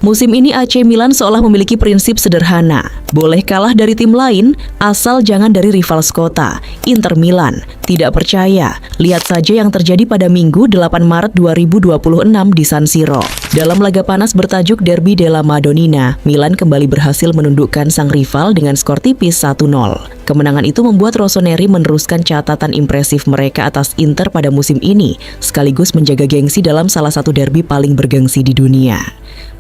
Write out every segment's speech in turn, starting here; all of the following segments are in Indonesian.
Musim ini AC Milan seolah memiliki prinsip sederhana. Boleh kalah dari tim lain, asal jangan dari rival sekota, Inter Milan. Tidak percaya? Lihat saja yang terjadi pada Minggu 8 Maret 2026 di San Siro. Dalam laga panas bertajuk Derby della Madonnina, Milan kembali berhasil menundukkan sang rival dengan skor tipis 1-0. Kemenangan itu membuat Rossoneri meneruskan catatan impresif mereka atas Inter pada musim ini, sekaligus menjaga gengsi dalam salah satu derby paling bergengsi di dunia.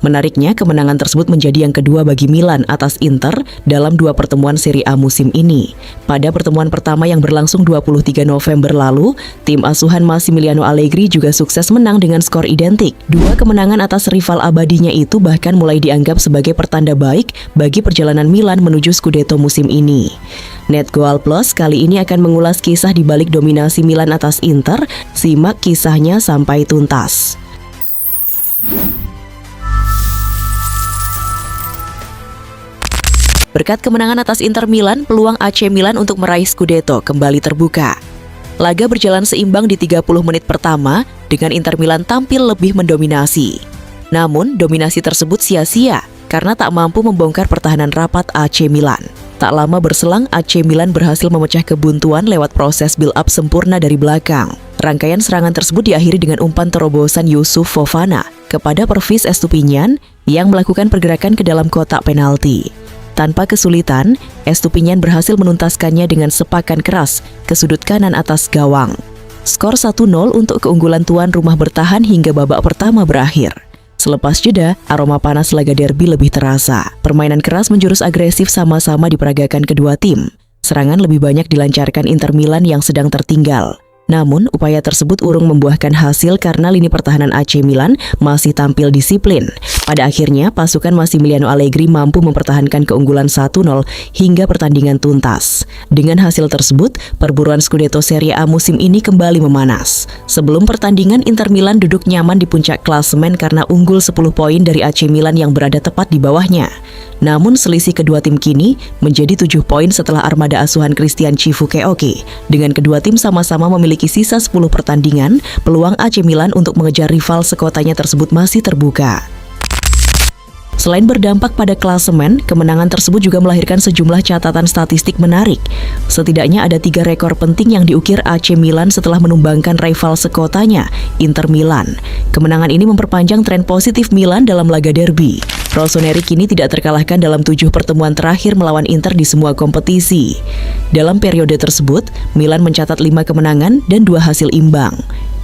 Menariknya, kemenangan tersebut menjadi yang kedua bagi Milan atas Inter dalam dua pertemuan Serie A musim ini. Pada pertemuan pertama yang berlangsung 23 November lalu, tim asuhan Massimiliano Allegri juga sukses menang dengan skor identik. Dua kemenangan atas rival abadinya itu bahkan mulai dianggap sebagai pertanda baik bagi perjalanan Milan menuju Scudetto musim ini. Net Goal Plus kali ini akan mengulas kisah di balik dominasi Milan atas Inter. Simak kisahnya sampai tuntas. Berkat kemenangan atas Inter Milan, peluang AC Milan untuk meraih Scudetto kembali terbuka. Laga berjalan seimbang di 30 menit pertama dengan Inter Milan tampil lebih mendominasi. Namun, dominasi tersebut sia-sia karena tak mampu membongkar pertahanan rapat AC Milan. Tak lama berselang, AC Milan berhasil memecah kebuntuan lewat proses build-up sempurna dari belakang. Rangkaian serangan tersebut diakhiri dengan umpan terobosan Yusuf Fofana kepada Pervis Estupiñán yang melakukan pergerakan ke dalam kotak penalti. Tanpa kesulitan, Estupiñán berhasil menuntaskannya dengan sepakan keras ke sudut kanan atas gawang. Skor 1-0 untuk keunggulan tuan rumah bertahan hingga babak pertama berakhir. Selepas jeda, aroma panas laga derby lebih terasa. Permainan keras menjurus agresif sama-sama diperagakan kedua tim. Serangan lebih banyak dilancarkan Inter Milan yang sedang tertinggal. Namun, upaya tersebut urung membuahkan hasil karena lini pertahanan AC Milan masih tampil disiplin. Pada akhirnya, pasukan Massimiliano Allegri mampu mempertahankan keunggulan 1-0 hingga pertandingan tuntas. Dengan hasil tersebut, perburuan Scudetto Serie A musim ini kembali memanas. Sebelum pertandingan, Inter Milan duduk nyaman di puncak klasemen karena unggul 10 poin dari AC Milan yang berada tepat di bawahnya. Namun selisih kedua tim kini menjadi 7 poin setelah armada asuhan Christian Cifukeoke. Dengan kedua tim sama-sama memiliki sisa 10 pertandingan, peluang AC Milan untuk mengejar rival sekotanya tersebut masih terbuka. Selain berdampak pada klasemen, kemenangan tersebut juga melahirkan sejumlah catatan statistik menarik. Setidaknya ada 3 rekor penting yang diukir AC Milan setelah menumbangkan rival sekotanya, Inter Milan. Kemenangan ini memperpanjang tren positif Milan dalam laga derby. Rossoneri kini tidak terkalahkan dalam 7 pertemuan terakhir melawan Inter di semua kompetisi. Dalam periode tersebut, Milan mencatat 5 kemenangan dan 2 hasil imbang.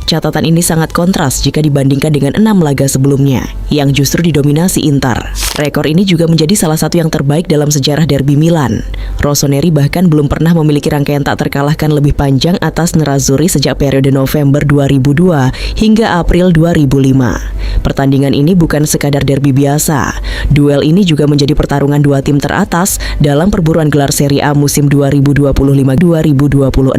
Catatan ini sangat kontras jika dibandingkan dengan 6 laga sebelumnya, yang justru didominasi Inter. Rekor ini juga menjadi salah satu yang terbaik dalam sejarah derby Milan. Rossoneri bahkan belum pernah memiliki rangkaian tak terkalahkan lebih panjang atas Nerazzurri sejak periode November 2002 hingga April 2005. Pertandingan ini bukan sekadar derby biasa. Duel ini juga menjadi pertarungan dua tim teratas dalam perburuan gelar Serie A musim 2025-2026.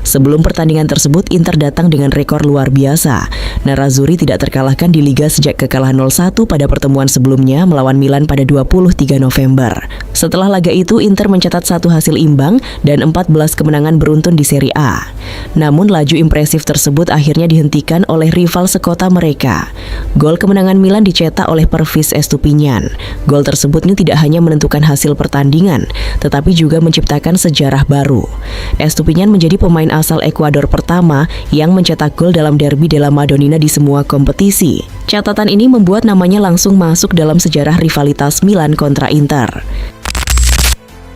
Sebelum pertandingan tersebut, Inter datang dengan rekor luar biasa. Nerazzurri tidak terkalahkan di Liga sejak kekalahan 0-1 pada pertemuan sebelumnya melawan Milan pada 23 November. Setelah laga itu, Inter mencatat 1 hasil imbang dan 14 kemenangan beruntun di Serie A. Namun laju impresif tersebut akhirnya dihentikan oleh rival sekota mereka. Gol kemenangan Milan dicetak oleh Pervis Estupiñán. Gol tersebut ini tidak hanya menentukan hasil pertandingan, tetapi juga menciptakan sejarah baru. Estupiñán menjadi pemain asal Ekuador pertama yang mencetak gol dalam Derby della Madonnina di semua kompetisi. Catatan ini membuat namanya langsung masuk dalam sejarah rivalitas Milan kontra Inter.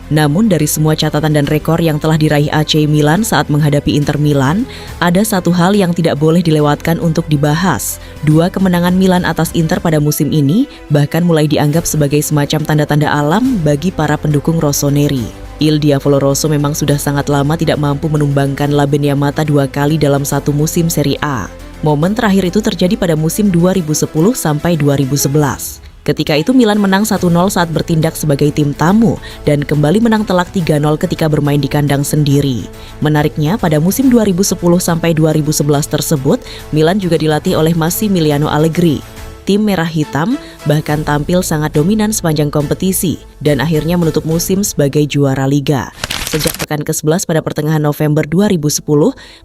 Namun dari semua catatan dan rekor yang telah diraih AC Milan saat menghadapi Inter Milan, ada satu hal yang tidak boleh dilewatkan untuk dibahas. 2 kemenangan Milan atas Inter pada musim ini bahkan mulai dianggap sebagai semacam tanda-tanda alam bagi para pendukung Rossoneri. Il Diavolo Rosso memang sudah sangat lama tidak mampu menumbangkan La Beniamata 2 kali dalam satu musim Serie A. Momen terakhir itu terjadi pada musim 2010 sampai 2011. Ketika itu Milan menang 1-0 saat bertindak sebagai tim tamu dan kembali menang telak 3-0 ketika bermain di kandang sendiri. Menariknya, pada musim 2010 sampai 2011 tersebut, Milan juga dilatih oleh Massimiliano Allegri. Tim merah hitam bahkan tampil sangat dominan sepanjang kompetisi dan akhirnya menutup musim sebagai juara Liga. Sejak pekan ke-11 pada pertengahan November 2010,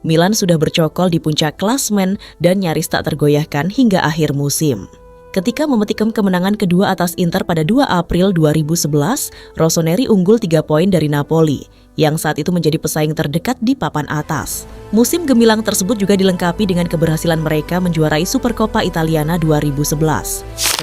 Milan sudah bercokol di puncak klasemen dan nyaris tak tergoyahkan hingga akhir musim. Ketika memetik kemenangan kedua atas Inter pada 2 April 2011, Rossoneri unggul 3 poin dari Napoli, yang saat itu menjadi pesaing terdekat di papan atas. Musim gemilang tersebut juga dilengkapi dengan keberhasilan mereka menjuarai Supercoppa Italiana 2011.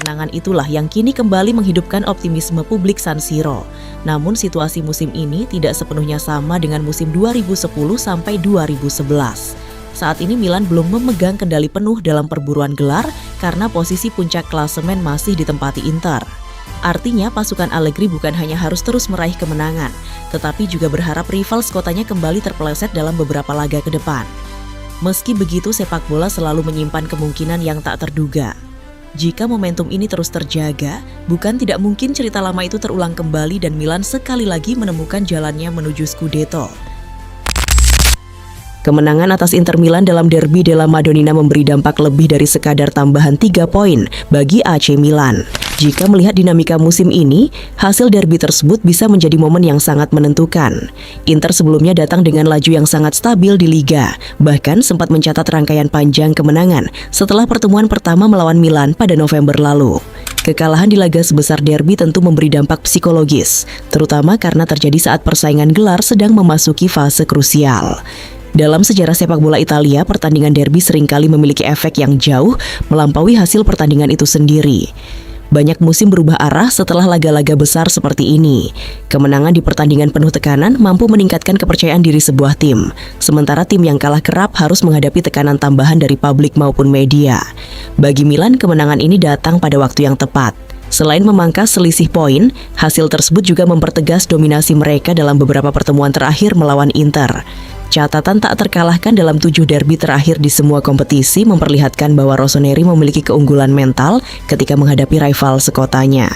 Kenangan itulah yang kini kembali menghidupkan optimisme publik San Siro. Namun situasi musim ini tidak sepenuhnya sama dengan musim 2010 sampai 2011. Saat ini Milan belum memegang kendali penuh dalam perburuan gelar karena posisi puncak klasemen masih ditempati Inter. Artinya pasukan Allegri bukan hanya harus terus meraih kemenangan, tetapi juga berharap rival skotanya kembali terpeleset dalam beberapa laga ke depan. Meski begitu, sepak bola selalu menyimpan kemungkinan yang tak terduga. Jika momentum ini terus terjaga, bukan tidak mungkin cerita lama itu terulang kembali dan Milan sekali lagi menemukan jalannya menuju Scudetto. Kemenangan atas Inter Milan dalam Derby della Madonnina memberi dampak lebih dari sekadar tambahan 3 poin bagi AC Milan. Jika melihat dinamika musim ini, hasil derby tersebut bisa menjadi momen yang sangat menentukan. Inter sebelumnya datang dengan laju yang sangat stabil di Liga, bahkan sempat mencatat rangkaian panjang kemenangan setelah pertemuan pertama melawan Milan pada November lalu. Kekalahan di laga sebesar derby tentu memberi dampak psikologis, terutama karena terjadi saat persaingan gelar sedang memasuki fase krusial. Dalam sejarah sepak bola Italia, pertandingan derby seringkali memiliki efek yang jauh melampaui hasil pertandingan itu sendiri. Banyak musim berubah arah setelah laga-laga besar seperti ini. Kemenangan di pertandingan penuh tekanan mampu meningkatkan kepercayaan diri sebuah tim, sementara tim yang kalah kerap harus menghadapi tekanan tambahan dari publik maupun media. Bagi Milan, kemenangan ini datang pada waktu yang tepat. Selain memangkas selisih poin, hasil tersebut juga mempertegas dominasi mereka dalam beberapa pertemuan terakhir melawan Inter. Catatan tak terkalahkan dalam 7 derby terakhir di semua kompetisi memperlihatkan bahwa Rossoneri memiliki keunggulan mental ketika menghadapi rival sekotanya.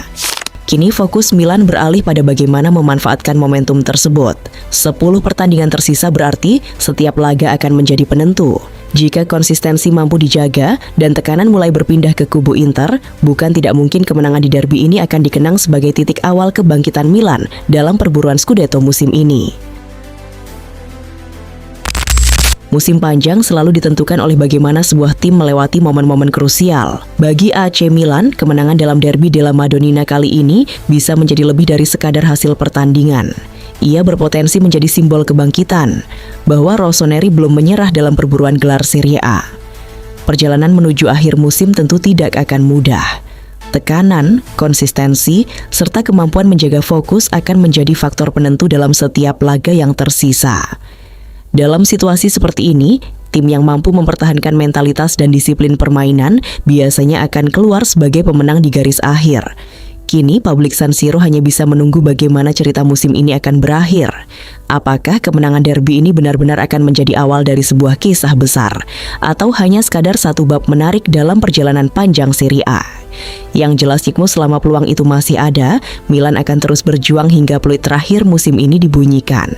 Kini fokus Milan beralih pada bagaimana memanfaatkan momentum tersebut. 10 pertandingan tersisa berarti setiap laga akan menjadi penentu. Jika konsistensi mampu dijaga dan tekanan mulai berpindah ke kubu Inter, bukan tidak mungkin kemenangan di derby ini akan dikenang sebagai titik awal kebangkitan Milan dalam perburuan Scudetto musim ini. Musim panjang selalu ditentukan oleh bagaimana sebuah tim melewati momen-momen krusial. Bagi AC Milan, kemenangan dalam Derby della Madonnina kali ini bisa menjadi lebih dari sekadar hasil pertandingan. Ia berpotensi menjadi simbol kebangkitan, bahwa Rossoneri belum menyerah dalam perburuan gelar Serie A. Perjalanan menuju akhir musim tentu tidak akan mudah. Tekanan, konsistensi, serta kemampuan menjaga fokus akan menjadi faktor penentu dalam setiap laga yang tersisa. Dalam situasi seperti ini, tim yang mampu mempertahankan mentalitas dan disiplin permainan biasanya akan keluar sebagai pemenang di garis akhir. Kini, publik San Siro hanya bisa menunggu bagaimana cerita musim ini akan berakhir. Apakah kemenangan derby ini benar-benar akan menjadi awal dari sebuah kisah besar, atau hanya sekadar satu bab menarik dalam perjalanan panjang Serie A? Yang jelas Cikmu, selama peluang itu masih ada, Milan akan terus berjuang hingga peluit terakhir musim ini dibunyikan.